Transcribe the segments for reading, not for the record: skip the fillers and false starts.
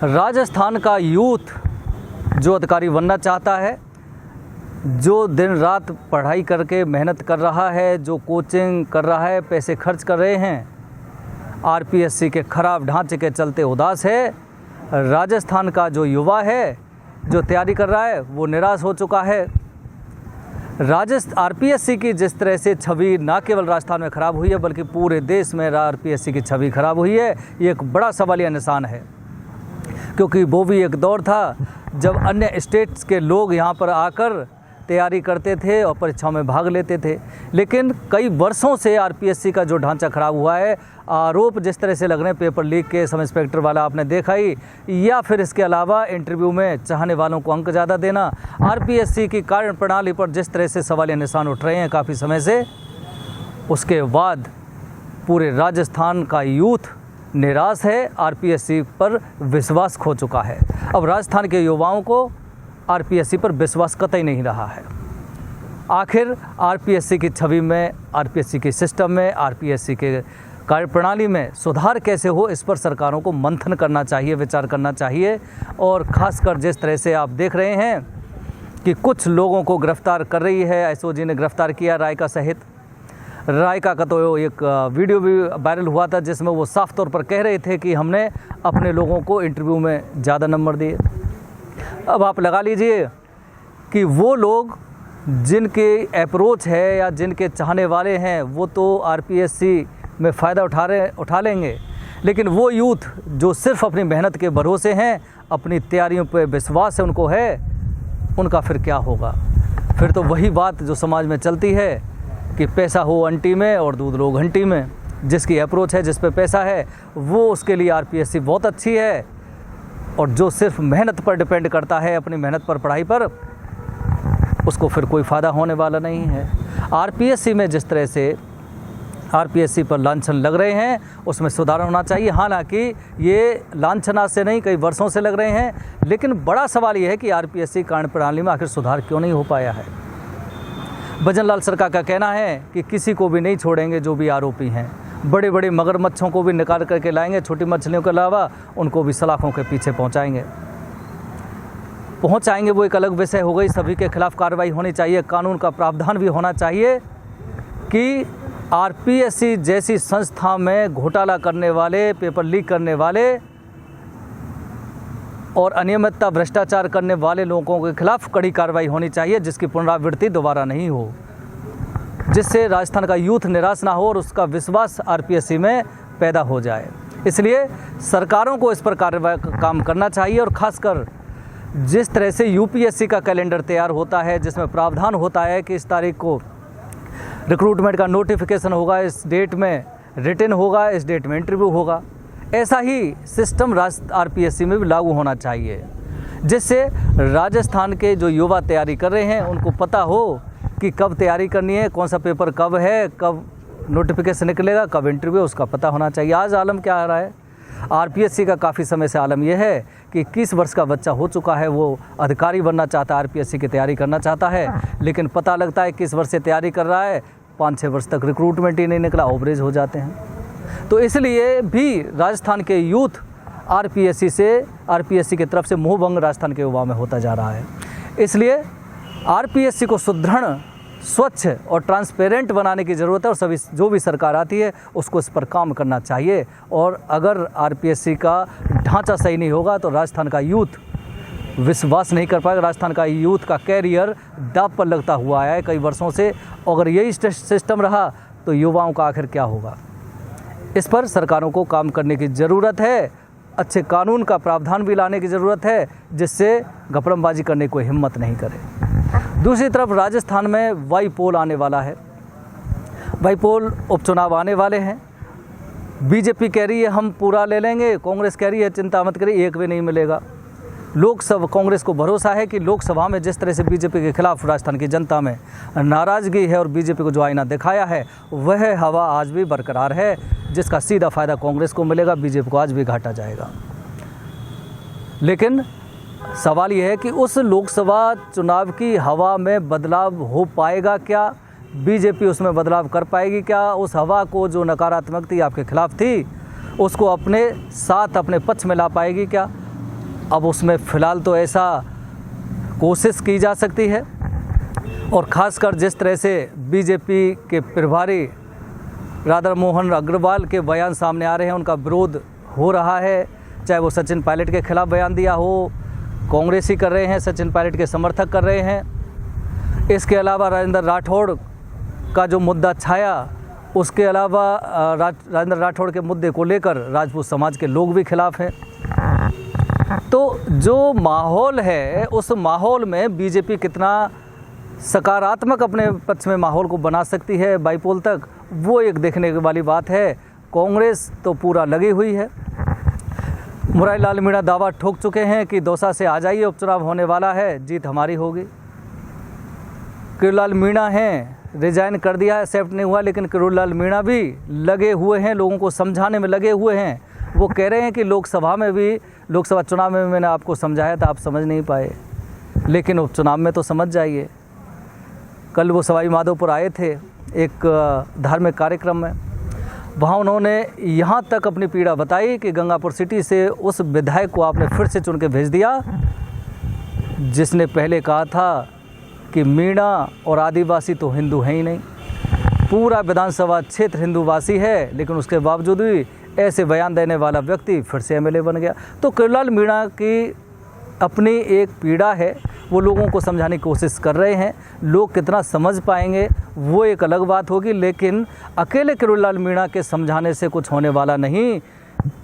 राजस्थान का यूथ जो अधिकारी बनना चाहता है, जो दिन रात पढ़ाई करके मेहनत कर रहा है, जो कोचिंग कर रहा है, पैसे खर्च कर रहे हैं, आरपीएससी के खराब ढांचे के चलते उदास है। राजस्थान का जो युवा है जो तैयारी कर रहा है वो निराश हो चुका है। आरपीएससी की जिस तरह से छवि ना केवल राजस्थान में ख़राब हुई है बल्कि पूरे देश में आरपीएससी की छवि ख़राब हुई है, ये एक बड़ा सवालिया निशान है। क्योंकि वो भी एक दौर था जब अन्य स्टेट्स के लोग यहाँ पर आकर तैयारी करते थे और परीक्षाओं में भाग लेते थे। लेकिन कई वर्षों से आरपीएससी का जो ढांचा ख़राब हुआ है, आरोप जिस तरह से लग रहे हैं पेपर लीक के, सब इंस्पेक्टर वाला आपने देखा ही, या फिर इसके अलावा इंटरव्यू में चाहने वालों को अंक ज़्यादा देना, आरपीएससी की कार्य प्रणाली पर जिस तरह से सवालिया निशान उठ रहे हैं काफ़ी समय से, उसके बाद पूरे राजस्थान का यूथ निराश है, आरपीएससी पर विश्वास खो चुका है। अब राजस्थान के युवाओं को आरपीएससी पर विश्वास कतई नहीं रहा है। आखिर आरपीएससी की छवि में, आरपीएससी के सिस्टम में, आरपीएससी के कार्यप्रणाली में सुधार कैसे हो, इस पर सरकारों को मंथन करना चाहिए, विचार करना चाहिए। और ख़ासकर जिस तरह से आप देख रहे हैं कि कुछ लोगों को गिरफ्तार कर रही है, एसओजी ने गिरफ्तार किया रायका सहित। रायका का तो एक वीडियो भी वायरल हुआ था जिसमें वो साफ तौर पर कह रहे थे कि हमने अपने लोगों को इंटरव्यू में ज़्यादा नंबर दिए। अब आप लगा लीजिए कि वो लोग जिनके अप्रोच है या जिनके चाहने वाले हैं वो तो आरपीएससी में फ़ायदा उठा लेंगे, लेकिन वो यूथ जो सिर्फ अपनी मेहनत के भरोसे हैं, अपनी तैयारियों पे विश्वास है उनको है, उनका फिर क्या होगा? फिर तो वही बात जो समाज में चलती है कि पैसा हो अंटी में और दूध लो घंटी में। जिसकी अप्रोच है, जिस पे पैसा है, वो उसके लिए आरपीएससी बहुत अच्छी है, और जो सिर्फ मेहनत पर डिपेंड करता है, अपनी मेहनत पर, पढ़ाई पर, उसको फिर कोई फ़ायदा होने वाला नहीं है। आरपीएससी में जिस तरह से आरपीएससी पर लांछन लग रहे हैं उसमें सुधार होना चाहिए। हालांकि ये लांछना से नहीं, कई वर्षों से लग रहे हैं, लेकिन बड़ा सवाल ये है कि आरपीएससी कार्यप्रणाली में आखिर सुधार क्यों नहीं हो पाया है। भजन लाल सरकार का कहना है कि किसी को भी नहीं छोड़ेंगे जो भी आरोपी हैं, बड़े बड़े मगरमच्छों को भी निकाल करके लाएंगे, छोटी मछलियों के अलावा उनको भी सलाखों के पीछे पहुंचाएंगे। वो एक अलग विषय हो गई। सभी के खिलाफ कार्रवाई होनी चाहिए, कानून का प्रावधान भी होना चाहिए कि आरपीएससी जैसी संस्था में घोटाला करने वाले, पेपर लीक करने वाले और अनियमितता, भ्रष्टाचार करने वाले लोगों के खिलाफ कड़ी कार्रवाई होनी चाहिए, जिसकी पुनरावृत्ति दोबारा नहीं हो, जिससे राजस्थान का यूथ निराश ना हो और उसका विश्वास आरपीएससी में पैदा हो जाए। इसलिए सरकारों को इस पर काम करना चाहिए। और ख़ासकर जिस तरह से यूपीएससी का कैलेंडर तैयार होता है, जिसमें प्रावधान होता है कि इस तारीख को रिक्रूटमेंट का नोटिफिकेशन होगा, इस डेट में रिटन होगा, इस डेट में इंटरव्यू होगा, ऐसा ही सिस्टम आरपीएससी में भी लागू होना चाहिए, जिससे राजस्थान के जो युवा तैयारी कर रहे हैं उनको पता हो कि कब तैयारी करनी है, कौन सा पेपर कब है, कब नोटिफिकेशन निकलेगा, कब इंटरव्यू, उसका पता होना चाहिए। आज आलम क्या आ रहा है? आरपीएससी का काफ़ी समय से आलम यह है कि 21 वर्ष का बच्चा हो चुका है, वो अधिकारी बनना चाहता है, आरपीएससी की तैयारी करना चाहता है, लेकिन पता लगता है 21 वर्ष से तैयारी कर रहा है, 5-6 वर्ष तक रिक्रूटमेंट ही नहीं निकला, ओवरेज हो जाते हैं। तो इसलिए भी राजस्थान के यूथ आरपीएससी की तरफ से मोहभंग राजस्थान के युवा में होता जा रहा है। इसलिए आरपीएससी को सुदृढ़, स्वच्छ और ट्रांसपेरेंट बनाने की ज़रूरत है, और सभी जो भी सरकार आती है उसको इस पर काम करना चाहिए। और अगर आरपीएससी का ढांचा सही नहीं होगा तो राजस्थान का यूथ विश्वास नहीं कर पाएगा। राजस्थान का यूथ का कैरियर दांव पर लगता हुआ आया है कई वर्षों से। अगर यही सिस्टम रहा तो युवाओं का आखिर क्या होगा? इस पर सरकारों को काम करने की ज़रूरत है। अच्छे कानून का प्रावधान भी लाने की ज़रूरत है, जिससे घपड़मबाजी करने को हिम्मत नहीं करे। दूसरी तरफ राजस्थान में वाई पोल आने वाला है। वाई पोल उपचुनाव आने वाले हैं। बीजेपी कह रही है हम पूरा ले लेंगे, कांग्रेस कह रही है चिंता मत करिए, एक भी नहीं मिलेगा। लोकसभा कांग्रेस को भरोसा है कि लोकसभा में जिस तरह से बीजेपी के खिलाफ राजस्थान की जनता में नाराज़गी है और बीजेपी को जो आईना दिखाया है, वह हवा आज भी बरकरार है, जिसका सीधा फ़ायदा कांग्रेस को मिलेगा, बीजेपी को आज भी घाटा जाएगा। लेकिन सवाल यह है कि उस लोकसभा चुनाव की हवा में बदलाव हो पाएगा क्या? बीजेपी उसमें बदलाव कर पाएगी क्या? उस हवा को जो नकारात्मक थी, आपके खिलाफ थी, उसको अपने साथ, अपने पक्ष में ला पाएगी क्या? अब उसमें फ़िलहाल तो ऐसा कोशिश की जा सकती है, और ख़ासकर जिस तरह से बीजेपी के प्रभारी राधा मोहन अग्रवाल के बयान सामने आ रहे हैं, उनका विरोध हो रहा है, चाहे वो सचिन पायलट के खिलाफ बयान दिया हो, कांग्रेसी कर रहे हैं, सचिन पायलट के समर्थक कर रहे हैं। इसके अलावा राजेंद्र राठौड़ का जो मुद्दा छाया, उसके अलावा राजेंद्र राठौड़ के मुद्दे को लेकर राजपूत समाज के लोग भी खिलाफ हैं। तो जो माहौल है, उस माहौल में बीजेपी कितना सकारात्मक अपने पक्ष में माहौल को बना सकती है बाईपोल तक, वो एक देखने वाली बात है। कांग्रेस तो पूरा लगी हुई है। मुरारी लाल मीणा दावा ठोक चुके हैं कि दौसा से आ जाइए, उपचुनाव होने वाला है, जीत हमारी होगी। किरोड़ीलाल मीणा हैं, रिजाइन कर दिया है, एक्सेप्ट नहीं हुआ, लेकिन किरोड़ीलाल मीणा भी लगे हुए हैं, लोगों को समझाने में लगे हुए हैं। वो कह रहे हैं कि लोकसभा चुनाव में मैंने आपको समझाया था, आप समझ नहीं पाए, लेकिन उपचुनाव में तो समझ जाइए। कल वो सवाई माधोपुर आए थे एक धार्मिक कार्यक्रम में, वहाँ उन्होंने यहाँ तक अपनी पीड़ा बताई कि गंगापुर सिटी से उस विधायक को आपने फिर से चुन के भेज दिया, जिसने पहले कहा था कि मीणा और आदिवासी तो हिंदू हैं ही नहीं, पूरा विधानसभा क्षेत्र हिंदूवासी है, लेकिन उसके बावजूद भी ऐसे बयान देने वाला व्यक्ति फिर से एमएलए बन गया। तो किरोड़ीलाल मीणा की अपनी एक पीड़ा है, वो लोगों को समझाने की कोशिश कर रहे हैं। लोग कितना समझ पाएंगे वो एक अलग बात होगी, लेकिन अकेले किरोड़ीलाल मीणा के समझाने से कुछ होने वाला नहीं,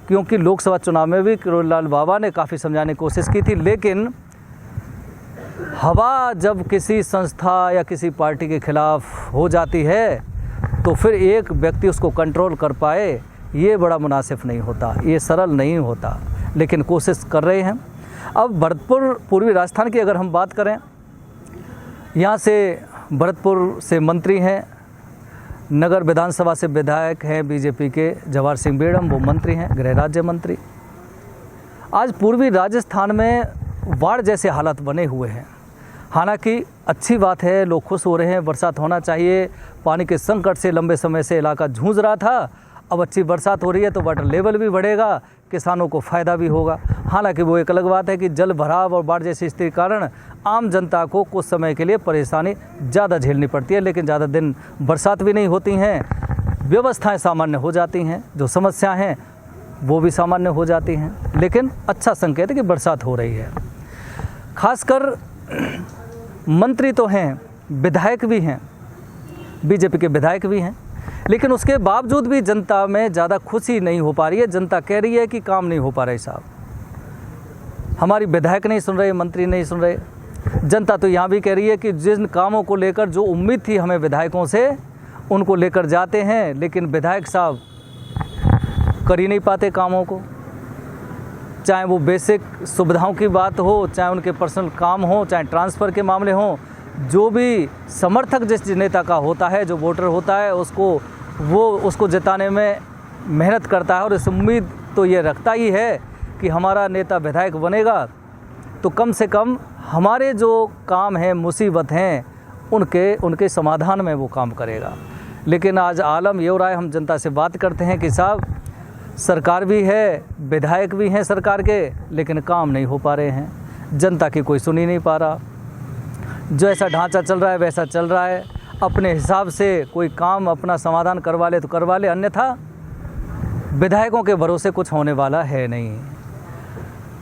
क्योंकि लोकसभा चुनाव में भी किरोड़ीलाल बाबा ने काफ़ी समझाने की कोशिश की थी, लेकिन हवा जब किसी संस्था या किसी पार्टी के खिलाफ हो जाती है तो फिर एक व्यक्ति उसको कंट्रोल कर पाए, ये बड़ा मुनासिब नहीं होता, ये सरल नहीं होता, लेकिन कोशिश कर रहे हैं। अब भरतपुर पूर्वी राजस्थान की अगर हम बात करें, यहाँ से भरतपुर से मंत्री हैं, नगर विधानसभा से विधायक हैं बीजेपी के जवाहर सिंह बेड़म, वो मंत्री हैं, गृह राज्य मंत्री। आज पूर्वी राजस्थान में बाढ़ जैसे हालात बने हुए हैं। हालांकि अच्छी बात है, लोग खुश हो रहे हैं, बरसात होना चाहिए, पानी के संकट से लंबे समय से इलाका जूझ रहा था, अब अच्छी बरसात हो रही है तो वाटर लेवल भी बढ़ेगा, किसानों को फ़ायदा भी होगा। हालांकि वो एक अलग बात है कि जल भराव और बाढ़ जैसी स्थिति के कारण आम जनता को कुछ समय के लिए परेशानी ज़्यादा झेलनी पड़ती है, लेकिन ज़्यादा दिन बरसात भी नहीं होती हैं, व्यवस्थाएं सामान्य हो जाती हैं, जो समस्या हैं वो भी सामान्य हो जाती हैं। लेकिन अच्छा संकेत है कि बरसात हो रही है। खासकर मंत्री तो हैं, विधायक भी हैं, बीजेपी के विधायक भी हैं, लेकिन उसके बावजूद भी जनता में ज़्यादा खुशी नहीं हो पा रही है। जनता कह रही है कि काम नहीं हो पा रहे साहब, हमारी विधायक नहीं सुन रहे, मंत्री नहीं सुन रहे। जनता तो यहाँ भी कह रही है कि जिन कामों को लेकर जो उम्मीद थी हमें विधायकों से, उनको लेकर जाते हैं, लेकिन विधायक साहब कर ही नहीं पाते कामों को। चाहे वो बेसिक सुविधाओं की बात हो, चाहे उनके पर्सनल काम हो, चाहे ट्रांसफ़र के मामले हों, जो भी समर्थक जिस नेता का होता है, जो वोटर होता है, उसको जिताने में मेहनत करता है, और इस उम्मीद तो ये रखता ही है कि हमारा नेता विधायक बनेगा तो कम से कम हमारे जो काम हैं, मुसीबत हैं, उनके समाधान में वो काम करेगा। लेकिन आज आलम ये हो रहा है, हम जनता से बात करते हैं कि साहब सरकार भी है, विधायक भी हैं सरकार के, लेकिन काम नहीं हो पा रहे हैं, जनता की कोई सुन ही नहीं पा रहा। जैसा ढांचा चल रहा है वैसा चल रहा है, अपने हिसाब से कोई काम अपना समाधान करवा ले तो करवा ले, अन्यथा विधायकों के भरोसे कुछ होने वाला है नहीं।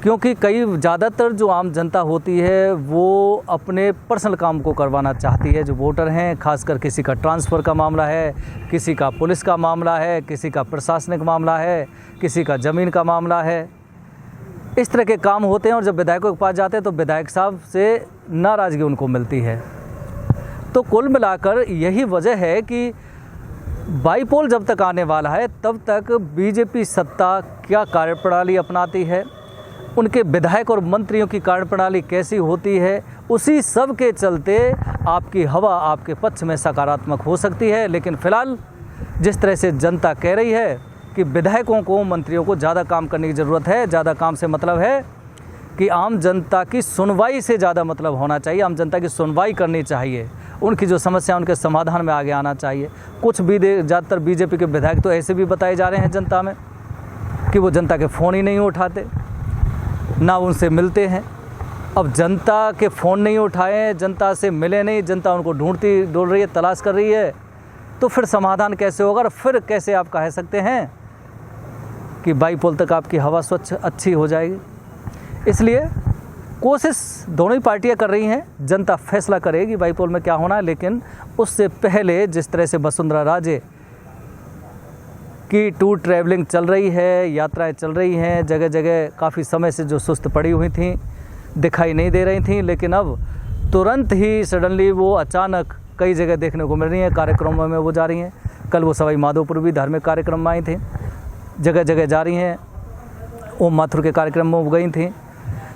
क्योंकि ज़्यादातर जो आम जनता होती है वो अपने पर्सनल काम को करवाना चाहती है। जो वोटर हैं, खासकर किसी का ट्रांसफ़र का मामला है, किसी का पुलिस का मामला है, किसी का प्रशासनिक मामला है, किसी का ज़मीन का मामला है, इस तरह के काम होते हैं। और जब विधायकों के पास जाते हैं तो विधायक साहब से नाराज़गी उनको मिलती है। तो कुल मिलाकर यही वजह है कि बाईपोल जब तक आने वाला है तब तक बीजेपी सत्ता क्या कार्यप्रणाली अपनाती है, उनके विधायक और मंत्रियों की कार्यप्रणाली कैसी होती है, उसी सब के चलते आपकी हवा आपके पक्ष में सकारात्मक हो सकती है। लेकिन फ़िलहाल जिस तरह से जनता कह रही है कि विधायकों को, मंत्रियों को ज़्यादा काम करने की ज़रूरत है, ज़्यादा काम से मतलब है कि आम जनता की सुनवाई से ज़्यादा मतलब होना चाहिए। आम जनता की सुनवाई करनी चाहिए, उनकी जो समस्या उनके समाधान में आगे आना चाहिए। कुछ भी ज़्यादातर बीजेपी के विधायक तो ऐसे भी बताए जा रहे हैं जनता में कि वो जनता के फ़ोन ही नहीं उठाते। ना उनसे मिलते हैं। अब जनता के फ़ोन नहीं उठाए, जनता से मिले नहीं, जनता उनको ढूंढ रही है, तलाश कर रही है, तो फिर समाधान कैसे होगा? और फिर कैसे आप कह सकते हैं कि बाईपोल तक आपकी हवा स्वच्छ अच्छी हो जाएगी? इसलिए कोशिश दोनों ही पार्टियां कर रही हैं, जनता फैसला करेगी बाईपोल में क्या होना है। लेकिन उससे पहले जिस तरह से वसुंधरा राजे की टूर ट्रैवलिंग चल रही है, यात्राएं चल रही हैं, जगह जगह काफ़ी समय से जो सुस्त पड़ी हुई थी, दिखाई नहीं दे रही थी, लेकिन अब तुरंत ही सडनली वो अचानक कई जगह देखने को मिल रही हैं, कार्यक्रमों में वो जा रही हैं। कल वो सवाई माधोपुर भी धार्मिक कार्यक्रम में आई थी, जगह जगह जा रही हैं, ओम माथुर के कार्यक्रम में वो गई थी।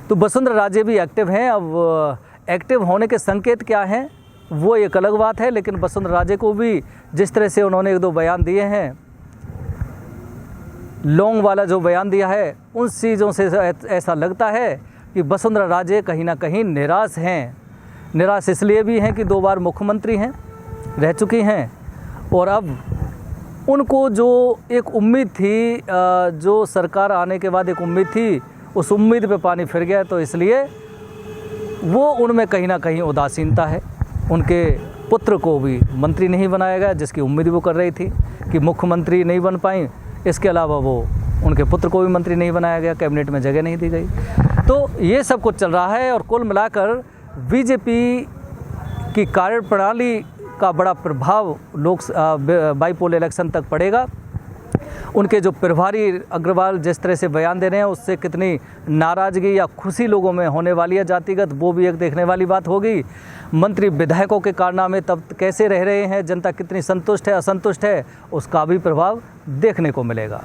तो वसुंधरा राजे भी एक्टिव हैं। अब एक्टिव होने के संकेत क्या हैं वो एक अलग बात है, लेकिन वसुंधरा राजे को भी जिस तरह से उन्होंने 1-2 बयान दिए हैं, लॉन्ग वाला जो बयान दिया है, उन चीज़ों से ऐसा लगता है कि वसुंधरा राजे कहीं ना कहीं निराश हैं। निराश इसलिए भी हैं कि 2 बार मुख्यमंत्री हैं, रह चुकी हैं, और अब उनको जो एक उम्मीद थी, जो सरकार आने के बाद एक उम्मीद थी, उस उम्मीद पे पानी फिर गया। तो इसलिए वो उनमें कहीं ना कहीं उदासीनता है। उनके पुत्र को भी मंत्री नहीं बनाया गया, जिसकी उम्मीद वो कर रही थी कि मुख्यमंत्री नहीं बन पाई। इसके अलावा वो उनके पुत्र को भी मंत्री नहीं बनाया गया, कैबिनेट में जगह नहीं दी गई। तो ये सब कुछ चल रहा है, और कुल मिलाकर बीजेपी की कार्यप्रणाली का बड़ा प्रभाव बाईपोल इलेक्शन तक पड़ेगा। उनके जो प्रभारी अग्रवाल जिस तरह से बयान दे रहे हैं, उससे कितनी नाराज़गी या खुशी लोगों में होने वाली है जातिगत, वो भी एक देखने वाली बात होगी। मंत्री विधायकों के कारनामे तब कैसे रह रहे हैं, जनता कितनी संतुष्ट है असंतुष्ट है, उसका भी प्रभाव देखने को मिलेगा।